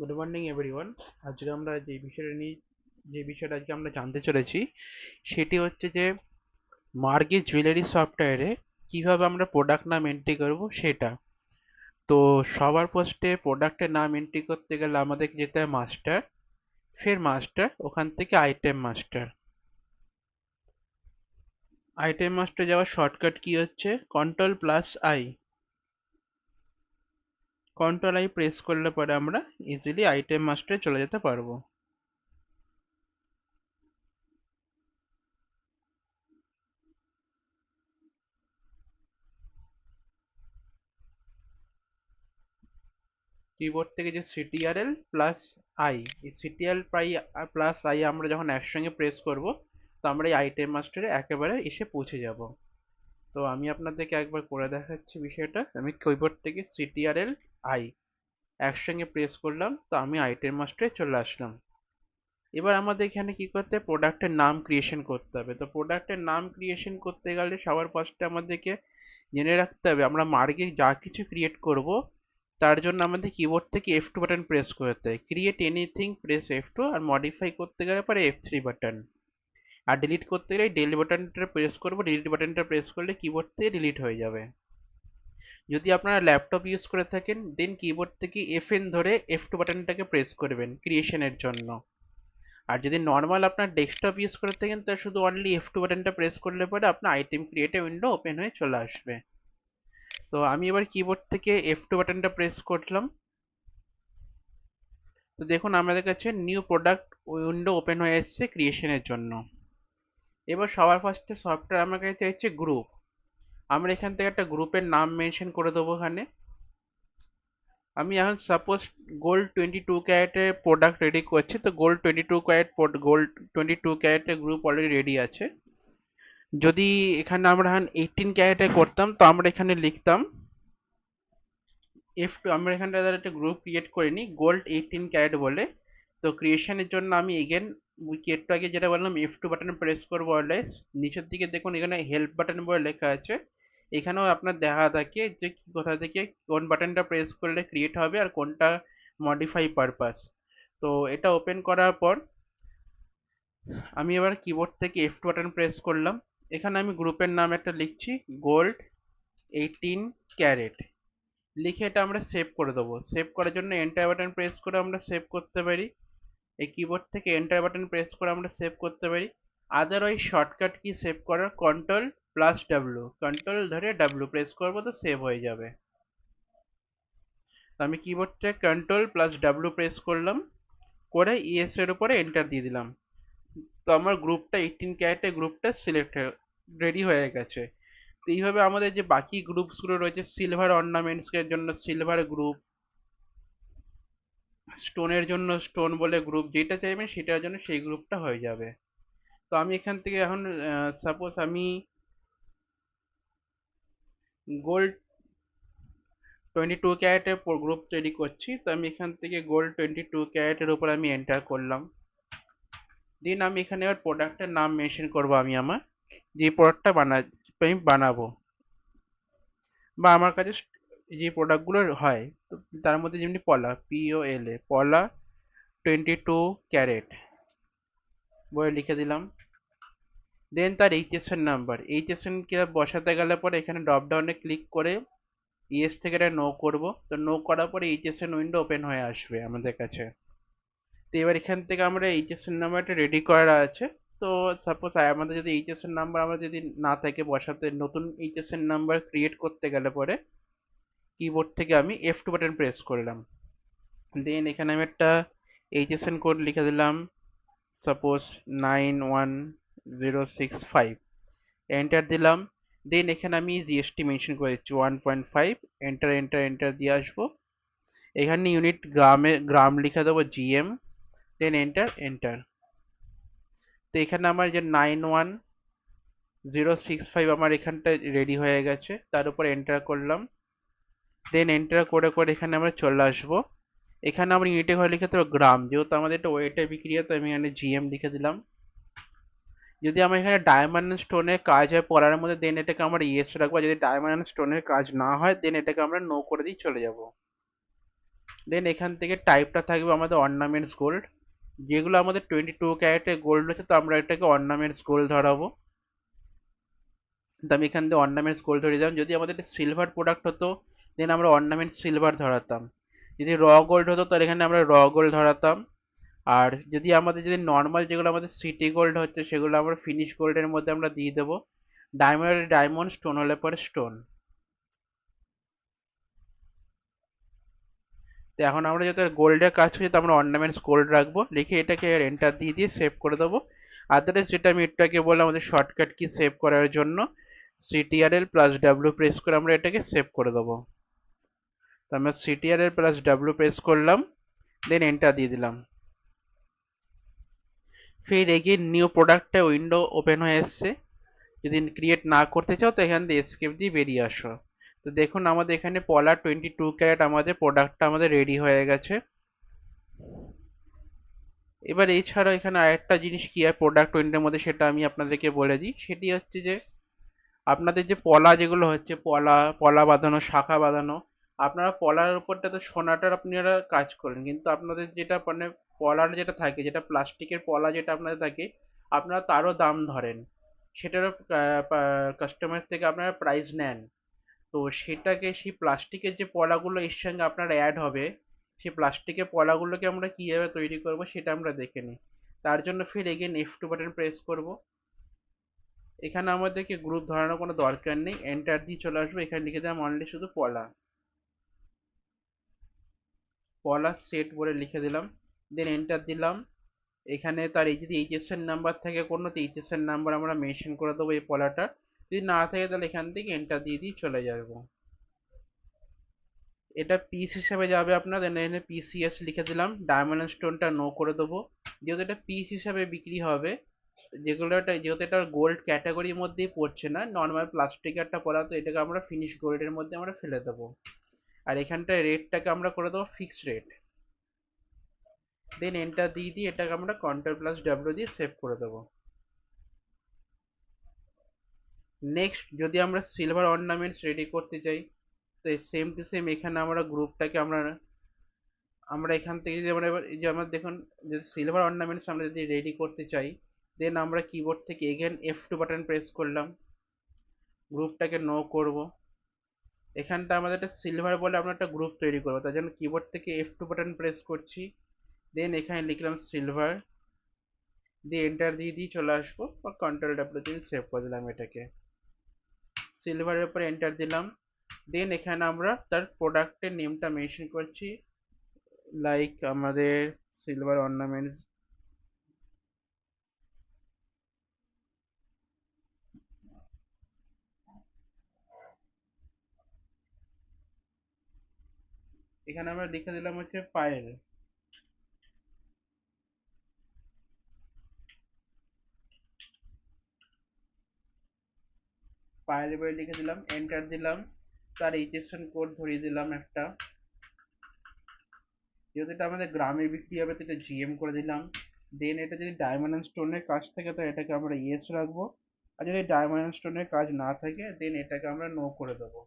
Good morning everyone. আজকে আমরা যে বিষয়টা আজকে আমরা জানতে চলেছি সেটি হচ্ছে যে মার্গে জুয়েলারি সফটওয়্যারে কিভাবে আমরা প্রোডাক্ট নাম এন্ট্রি করব সেটা। তো সবার ফার্স্টে প্রোডাক্টের নাম এন্ট্রি করতে গেলে আমাদেরকে যেতে হয় মাস্টার, ফের মাস্টার, ওখান থেকে আইটেম মাস্টার। আইটেম মাস্টার যাওয়ার শর্টকাট কি হচ্ছে কন্ট্রোল+আই। কন্ট্রোল আই প্রেস করলে পরে আমরা ইজিলি আইটেম মাস্টারে চলে যেতে পারবো। কিবোর্ড থেকে যে সিটিআরএল প্লাস আই, এই সিটিআরএল প্লাস আই আমরা যখন একসঙ্গে প্রেস করব তো আমরা এই আইটেম মাস্টারে একেবারে এসে পৌঁছে যাব। তো আমি আপনাদেরকে একবার করে দেখাচ্ছি বিষয়টা। আমি কিবোর্ড থেকে সিটিআরএল আই একসঙ্গে প্রেস করলাম, তো আমি আইটেম মাস্টারে চলে আসলাম। এবার আমাদের এখানে কি করতে হবে, প্রোডাক্টের নাম ক্রিয়েশন করতে হবে। তো প্রোডাক্টের নাম ক্রিয়েশন করতে গেলে সবার ফার্স্টে আমাদেরকে জেনে রাখতে হবে আমরা মার্গে যা কিছু ক্রিয়েট করব তার জন্য আমাদের কিবোর্ড থেকে F2 বাটন প্রেস করতে হয়। ক্রিয়েট এনিথিং প্রেস F2, আর মডিফাই করতে গেলে পরে F3 বাটন, আর ডিলিট করতে গেলে ডিলিট বাটনটা প্রেস করব। ডিলিট বাটনটা প্রেস করলে কিবোর্ড থেকে ডিলিট হয়ে যাবে। যদি আপনারা ল্যাপটপ ইউজ করে থাকেন দেন কিবোর্ড থেকে FN ধরে F2 বাটনটাকে প্রেস করবেন ক্রিয়েশনের জন্য। আর যদি নর্মাল আপনার ডেস্কটপ ইউজ করে থাকেন তাহলে শুধু অনলি F2 বাটনটা প্রেস করলে পরে আপনার আইটেম ক্রিয়েটর উইন্ডো ওপেন হয়ে চলে আসবে। তো আমি এবার কিবোর্ড থেকে F2 বাটনটা প্রেস করলাম। তো দেখুন আমাদের কাছে নিউ প্রোডাক্ট উইন্ডো ওপেন হয়ে এসেছে ক্রিয়েশনের জন্য। এবার সবার ফার্স্টে সফটওয়্যার আমার কাছে চাইছে গ্রুপ। আমরা এখান থেকে একটা গ্রুপের নাম মেনশন করে দেবো এখানে। আমি এখন সাপোজ গোল্ড 22 ক্যারেটের প্রোডাক্ট রেডি করছি, তো গোল্ড 22 ক্যারেটের গ্রুপ অলরেডি রেডি আছে। যদি এখানে আমরা 18 ক্যারেটে করতাম তো আমরা এখানে লিখতাম F2। আমরা এখানটা একটা গ্রুপ ক্রিয়েট করে নিই গোল্ড 18 ক্যারেট বলে। তো ক্রিয়েশনের জন্য আমি এগেন একটু আগে যেটা বললাম F2 বাটন প্রেস করবো অলওয়েজ। নিচের দিকে দেখুন এখানে হেল্প বাটন বলে লেখা আছে। এখানেও আপনার দেখা থাকে যে কোথা থেকে কোন বাটনটা প্রেস করলে ক্রিয়েট হবে আর কোনটা মডিফাই পারপাস। তো এটা ওপেন করার পর আমি এবার কিবোর্ড থেকে F2 বাটন প্রেস করলাম। এখানে আমি গ্রুপের নাম একটা লিখছি গোল্ড 18 ক্যারেট। লিখে এটা আমরা সেভ করে দেবো। সেভ করার জন্য এন্টার বাটন প্রেস করে আমরা সেভ করতে পারি। এই কিবোর্ড থেকে এন্টার বাটন প্রেস করে আমরা সেভ করতে পারি। আদারওয়াইজ শর্টকাট কি সেভ করার কন্ট্রোল+W, কন্ট্রোল ধরে W প্রেস করবো তো সেভ হয়ে যাবে। তো আমি কিবোর্ড থেকে কন্ট্রোল+W প্রেস করলাম, করে ইএস এর উপরে এন্টার দিয়ে দিলাম। তো আমার গ্রুপটা 18 ক্যারেটের গ্রুপটা সিলেক্ট রেডি হয়ে গেছে। তো এইভাবে আমাদের যে বাকি গ্রুপসগুলো রয়েছে সিলভার অর্নামেন্টসের জন্য সিলভার গ্রুপ, স্টোনের জন্য স্টোন বলে গ্রুপ, যেটা চাইবেন সেটার জন্য সেই গ্রুপটা হয়ে যাবে। তো আমি এখান থেকে এখন সাপোজ আমি গোল্ড 22 ক্যারেটের গ্রুপ তৈরি করছি, তো আমি এখান থেকে গোল্ড 22 ক্যারেটের উপর আমি এন্টার করলাম। দেন আমি এখানে এবার প্রোডাক্টের নাম মেনশন করব। আমি আমার যে প্রোডাক্টটা আমি বানাবো বা আমার কাছে যে প্রোডাক্টগুলো হয়, তো তার মধ্যে যেমনি পলা, POLA, পলা 22 ক্যারেট বলে লিখে দিলাম। দেন তার এইচএসএন নাম্বার, এইচএসএন কে বসাতে গেলে পরে এখানে ড্রপ ডাউনে ক্লিক করে ইএস থেকে এটা নো করব। তো নো করার পরে এইচএসএন উইন্ডো ওপেন হয়ে আসবে আমাদের কাছে। তো এবার এখান থেকে আমরা এইচএসএন নাম্বারটা রেডি করা আছে। তো সাপোজ আমাদের যদি এইচএসএন নাম্বার আমরা যদি না থাকে বসাতে, নতুন এইচএসএন নাম্বার ক্রিয়েট করতে গেলে পরে কিবোর্ড থেকে আমি F2 বাটন প্রেস করলাম। দেন এখানে আমি একটা এইচএসএন কোড লিখে দিলাম, সাপোজ 91065, এন্টার দিলাম। দেন এখানে আমি জিএসটি মেনশন করে দিচ্ছি 1.5, এন্টার এন্টার এন্টার দিয়ে আসবো। এখানে ইউনিট গ্রাম লিখে দেবো GM, দেন এন্টার এন্টার। তো এখানে আমার যে 91065 আমার এখানটা রেডি হয়ে গেছে, তার উপর এন্টার করলাম। দেন এন্টার করে করে এখানে আমরা চলে আসবো। এখানে আমরা ইউনিটে ঘরে লিখে দেবো গ্রাম, যেহেতু আমাদের এটা ওয়েটে বিক্রি হয় তো আমি এখানে GM লিখে দিলাম। যদি আমার এখানে ডায়মন্ড স্টোনের কাজ হয় পড়ার মধ্যে দেন এটাকে আমরা ইয়েস রাখবো। যদি ডায়মন্ড স্টোনের কাজ না হয় দেন এটাকে আমরা নো করে দিয়ে চলে যাব। দেন এখান থেকে টাইপটা থাকবে আমাদের অর্নামেন্টস গোল্ড। যেগুলো আমাদের 22 ক্যারেটের গোল্ড হচ্ছে, তো আমরা এটাকে অর্নামেন্টস গোল্ড ধরাবো। তো আমি এখান থেকে অর্নামেন্টস গোল্ড ধরে দিলাম। যদি আমাদের সিলভার প্রোডাক্ট হতো, দেন আমরা অর্নামেন্টস সিলভার ধরাতাম। যদি র গোল্ড হতো তাহলে এখানে আমরা র গোল্ড ধরাতাম। আর যদি নর্মাল যেগুলো আমাদের সিটি গোল্ড হচ্ছে, সেগুলো আমরা ফিনিশ গোল্ডের মধ্যে আমরা দিয়ে দেবো। ডায়মন্ড ডায়মন্ড, স্টোন হলে পরে স্টোন। তো এখন আমরা যাতে গোল্ডের কাজ করি, তো আমরা অর্নামেন্টস গোল্ড রাখবো, লিখে এটাকে এন্টার দিয়ে দিয়ে সেভ করে দেবো। আদারওয়াইজ যেটা আমি এটাকে বললাম আমাদের শর্টকাট কি সেভ করার জন্য, CTRL+W প্রেস করে আমরা এটাকে সেভ করে দেবো। তো আমরা CTRL+W প্রেস করলাম, দেন এন্টার দিয়ে দিলাম। ফির এগেইন নিউ প্রোডাক্টটা উইন্ডো ওপেন হয়ে এসছে। যদি ক্রিয়েট না করতে চাও তো এখান দিয়ে এসকেপ দিয়ে বেরিয়ে আসো। তো দেখুন আমাদের এখানে পলার 22 ক্যারেট আমাদের প্রোডাক্টটা আমাদের রেডি হয়ে গেছে। এবার এছাড়াও এখানে আরেকটা জিনিস কি হয় প্রোডাক্ট উইন্ডোর মধ্যে, সেটা আমি আপনাদেরকে বলে দিই। সেটি হচ্ছে যে আপনাদের যে পলা যেগুলো হচ্ছে, পলা পলা বাঁধানো, শাখা বাঁধানো, আপনারা পলার উপরটা তো সোনাটার আপনারা কাজ করেন, কিন্তু আপনাদের যেটা মানে পলার যেটা থাকে, যেটা প্লাস্টিকের পলা যেটা আপনাদের থাকে, আপনারা তারও দাম ধরেন, সেটারও কাস্টমার থেকে আপনারা প্রাইস নেন। তো সেটাকে সেই প্লাস্টিকের যে পলাগুলো এর সঙ্গে আপনার অ্যাড হবে, সেই প্লাস্টিকের পলাগুলোকে আমরা কিভাবে তৈরি করব সেটা আমরা দেখে নিই। তার জন্য ফির এগেন F2 বাটন প্রেস করব। এখানে আমাদেরকে গ্রুপ ধরানোর কোনো দরকার নেই, এন্টার দিয়ে চলে আসবো। এখানে লিখে দিলাম অনলি শুধু পলা, পলা সেট বলে লিখে দিলাম, দেন এন্টার দিলাম। এখানে তার এই যদি এইচএসএন নাম্বার থাকে কোনো, তো এইচএসএন নাম্বার আমরা মেনশন করে দেবো এই পলাটা। যদি না থাকে তাহলে এখান থেকে এন্টার দিয়ে দিয়ে চলে যাবো। এটা পিস হিসাবে যাবে আপনার, এখানে PCS লিখে দিলাম, ডায়মন্ড স্টোনটা নো করে দেবো। যেহেতু এটা পিস হিসাবে বিক্রি হবে, যেহেতু এটা গোল্ড ক্যাটাগরির মধ্যেই পড়ছে না, নর্মাল প্লাস্টিক একটা পড়া, তো এটাকে আমরা ফিনিশ গোল্ডের মধ্যে আমরা ফেলে দেবো। আর এখানটায় রেটটাকে আমরা করে দেবো ফিক্সড রেট। দেন এন্টার দিয়ে দিয়ে এটাকে আমরা Ctrl+W দিয়ে সেভ করে দেবো। নেক্সট যদি আমরা সিলভার অর্নামেন্টস রেডি করতে চাই, তো সেম টু সেম এখানে আমরা গ্রুপটাকে আমরা আমরা এখান থেকে যদি আমরা এবার এই যে আমরা দেখুন, যদি সিলভার অর্নামেন্টস আমরা যদি রেডি করতে চাই, দেন আমরা কিবোর্ড থেকে এগেন F2 বাটন প্রেস করলাম, গ্রুপটাকে নো করব। এখানটা আমাদের একটা সিলভার বলে আমরা একটা গ্রুপ তৈরি করবো, তার জন্য কিবোর্ড থেকে F2 বাটন প্রেস করছি, দেন এখানে লিখলাম সিলভার, দিয়ে এন্টার দিয়ে দিয়ে চলে আসবো, বা Ctrl+W দিয়ে সেভ করে দিলাম এটাকে। সিলভারের উপর এন্টার দিলাম, দেন এখানে আমরা তার প্রোডাক্টের নেমটা মেনশন করছি, লাইক আমাদের সিলভার অর্নামেন্টস। এখানে আমরা লিখে দিলাম হচ্ছে পায়েল। পায়েল বলে লিখে দিলাম, এন্টার দিলাম। তার এইচএসএন কোড ধরিয়ে দিলাম একটা। যেহেতু এটা আমাদের গ্রামে বিক্রি হবে, তো এটা GM করে দিলাম। দেন এটা যদি ডায়মন্ড স্টোনের কাজ থাকে তো এটাকে আমরা ইয়েস রাখবো, আর যদি ডায়মন্ড স্টোনের কাজ না থাকে দেন এটাকে আমরা নো করে দেবো।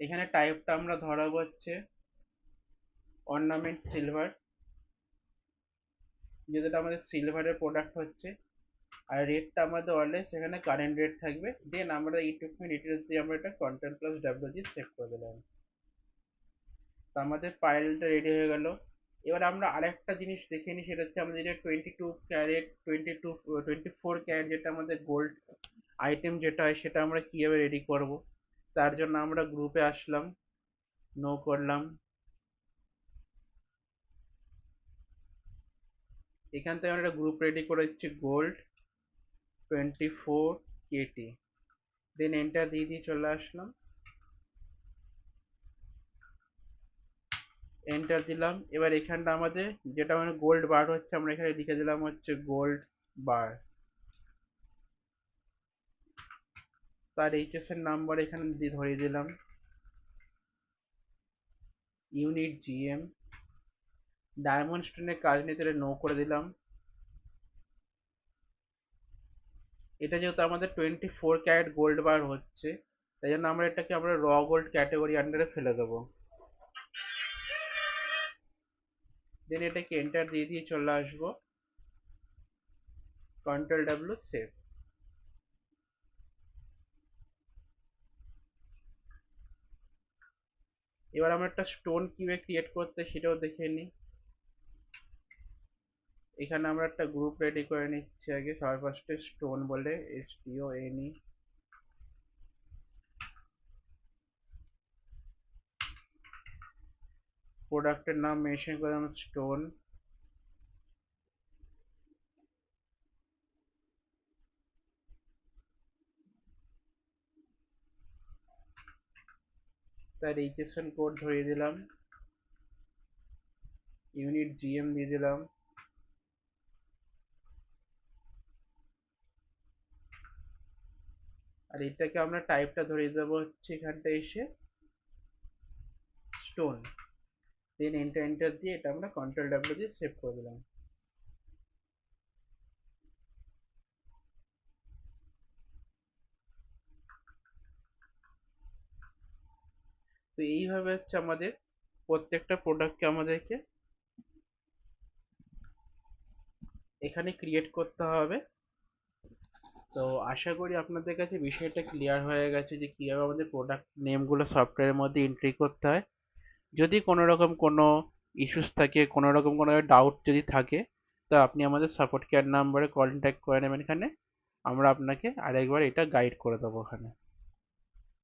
এখানে টাইপটা আমরা ধরাবো হচ্ছে অর্নামেন্ট সিলভার, যেহেতু এটা আমাদের সিলভারের প্রোডাক্ট হচ্ছে। আর রেটটা আমাদের অলওয়েজ এখানে কারেন্ট রেট থাকবে। দেন আমরা এইটুকু ডিটেলস দিয়ে আমরা এটা Ctrl+W দিয়ে সেভ করে দিলাম। তো আমাদের পাইলটা রেডি হয়ে গেল। এবার আমরা আরেকটা জিনিস দেখে নিই, সেটা হচ্ছে আমাদের যে 22 ক্যারেট 24 ক্যারেট যেটা আমাদের গোল্ড আইটেম যেটা হয়, সেটা আমরা কিভাবে রেডি করব। তার জন্য আমরা গ্রুপে আসলাম, নো করলাম। এখান থেকে আমরা একটা গ্রুপ রেডি করে দিচ্ছি, গোল্ড 24KT, দেন এন্টার দিয়ে দিয়ে চলে আসলাম, এন্টার দিলাম। এবার এখানটা আমাদের যেটা মানে গোল্ড বার হচ্ছে, আমরা এখানে লিখে দিলাম হচ্ছে গোল্ড বার। তার এইচএসএন নাম্বার এখানে দিয়ে ধরিয়ে দিলাম, ইউনিট GM। ডায়মন্ড স্টোনের কাজ নিয়ে তাহলে নো করে দিলাম। এটা যেহেতু আমাদের 24 ক্যারেট গোল্ড বার হচ্ছে, তাই জন্য আমরা এটাকে আমরা র গোল্ড ক্যাটাগরি আন্ডারে ফেলে দেবো। দেন এটাকে এন্টার দিয়ে দিয়ে চলে আসবো, কন্ট্রোল ডাব্লিউ সেভ। এবার আমরা একটা স্টোন কিভাবে ক্রিয়েট করতে সেটাও দেখে নিই। এখানে আমরা একটা গ্রুপ রেডি করে নিচ্ছি আগে, সবার ফার্স্টে স্টোন বলে, STONE। প্রোডাক্টের নাম মেনশন করলাম স্টোন। তার রেজিস্ট্রেশন কোড ধরিয়ে দিলাম, ইউনিট GM দিয়ে দিলাম, আর এটাকে আমরা টাইপটা ধরিয়ে দেবো হচ্ছে এখানটা এসে স্টোন। দেন এন্টার এন্টার দিয়ে এটা আমরা কন্ট্রোল ডাব্লিউ দিয়ে সেভ করে দিলাম। তো এইভাবে হচ্ছে আমাদের প্রত্যেকটা প্রোডাক্টকে আমাদেরকে এখানে ক্রিয়েট করতে হবে। তো আশা করি আপনাদের কাছে বিষয়টা ক্লিয়ার হয়ে গেছে যে কিভাবে আমাদের প্রোডাক্ট নেমগুলো সফটওয়্যারের মধ্যে এন্ট্রি করতে হয়। যদি কোনো রকম কোনো ইস্যুস থাকে, কোনো রকম কোনো ডাউট যদি থাকে, তো আপনি আমাদের সাপোর্ট কেয়ার নাম্বারে কন্ট্যাক্ট করে নেবেন এখানে, আমরা আপনাকে আরেকবার এটা গাইড করে দেবো ওখানে।